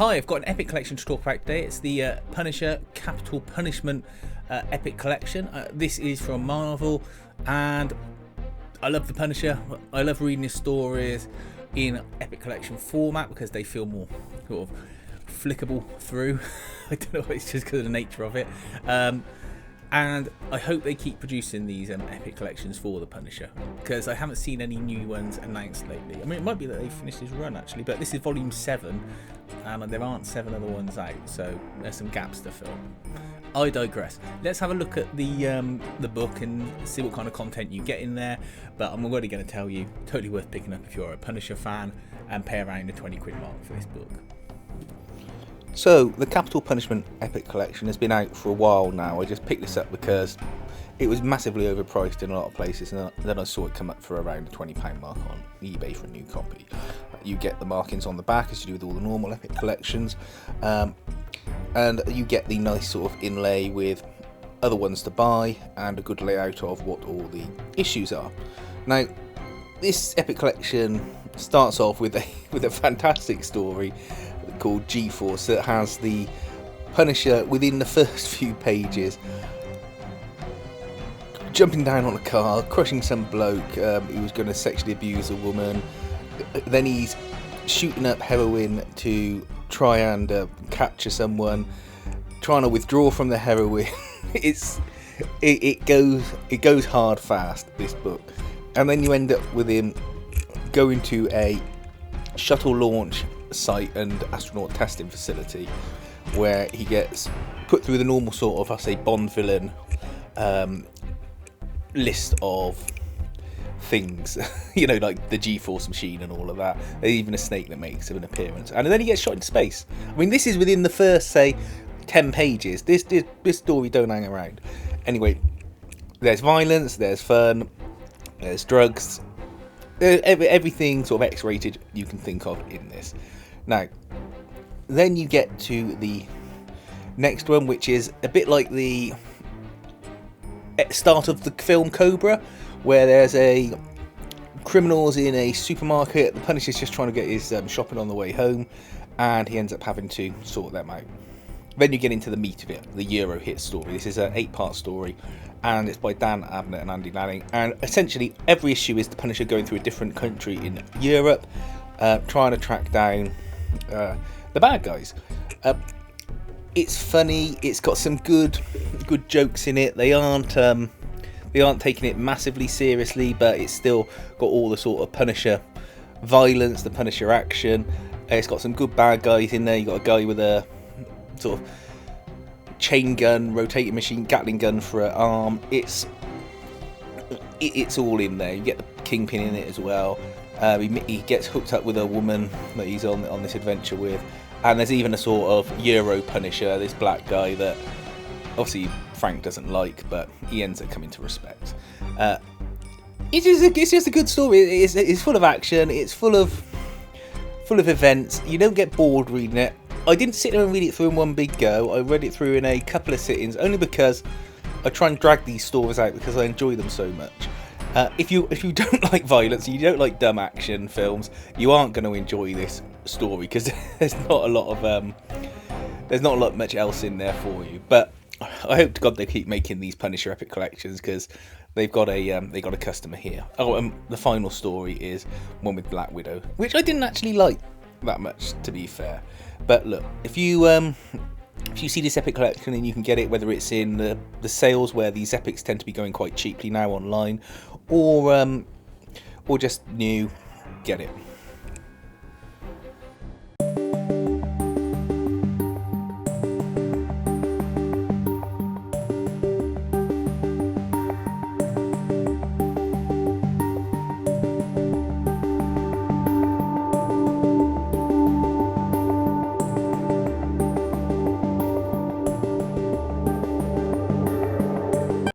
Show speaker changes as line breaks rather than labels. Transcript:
Hi, I've got an epic collection to talk about today. It's the Punisher Capital Punishment epic collection. This is from Marvel, and I love the Punisher. I love reading his stories in epic collection format because they feel more sort of flickable through. I don't know, it's just because of the nature of it. And I hope they keep producing these epic collections for the Punisher, because I haven't seen any new ones announced lately. I mean, it might be that they finished his run actually, but this is volume 7 and there aren't 7 other ones out, so there's some gaps to fill. I digress. Let's have a look at the book and see what kind of content you get in there. But I'm already going to tell you, totally worth picking up if you're a Punisher fan, and pay around the 20 quid mark for this book.
So, the Capital Punishment Epic Collection has been out for a while now. I just picked this up because it was massively overpriced in a lot of places, and then I saw it come up for around the £20 mark on eBay for a new copy. You get the markings on the back as you do with all the normal Epic collections, and you get the nice sort of inlay with other ones to buy and a good layout of what all the issues are. Now, this Epic collection starts off with a fantastic story called G-Force that has the Punisher within the first few pages jumping down on a car, crushing some bloke who was going to sexually abuse a woman. Then he's shooting up heroin to try and capture someone, trying to withdraw from the heroin. It goes hard fast, this book. And then you end up with him going to a shuttle launch site and astronaut testing facility where he gets put through the normal sort of, I say, Bond villain list of things, you know, like the G-Force machine and all of that. There's even a snake that makes an appearance, and then he gets shot into space. I mean, this is within the first, say, 10 pages. This story don't hang around. Anyway, there's violence, there's fun, there's drugs, everything sort of X-rated you can think of in this. Now, then you get to the next one, which is a bit like the start of the film Cobra, where there's a criminals in a supermarket. The Punisher's just trying to get his shopping on the way home, and he ends up having to sort them out. Then you get into the meat of it, the Euro hit story. This is an 8-part story, and it's by Dan Abnett and Andy Lanning. And essentially, every issue is the Punisher going through a different country in Europe, trying to track down the bad guys. It's funny. It's got some good jokes in it. They aren't taking it massively seriously, but it's still got all the sort of Punisher violence, the Punisher action. It's got some good bad guys in there. You got a guy with a sort of chain gun, rotating machine, Gatling gun for an arm. It's all in there. You get the Kingpin in it as well. He gets hooked up with a woman that he's on this adventure with, and there's even a sort of Euro Punisher, this black guy that obviously Frank doesn't like, but he ends up coming to respect. It's just a good story. It's full of action. It's full of events. You don't get bored reading it. I didn't sit there and read it through in one big go. I read it through in a couple of sittings, only because I try and drag these stories out because I enjoy them so much. If you don't like violence, you don't like dumb action films, you aren't going to enjoy this story because there's not a lot much else in there for you. But I hope to God they keep making these Punisher epic collections, because they've got a customer here. Oh, the final story is one with Black Widow, which I didn't actually like that much, to be fair. But look, if you see this epic collection and you can get it, whether it's in the sales where these epics tend to be going quite cheaply now online, or just new, get it.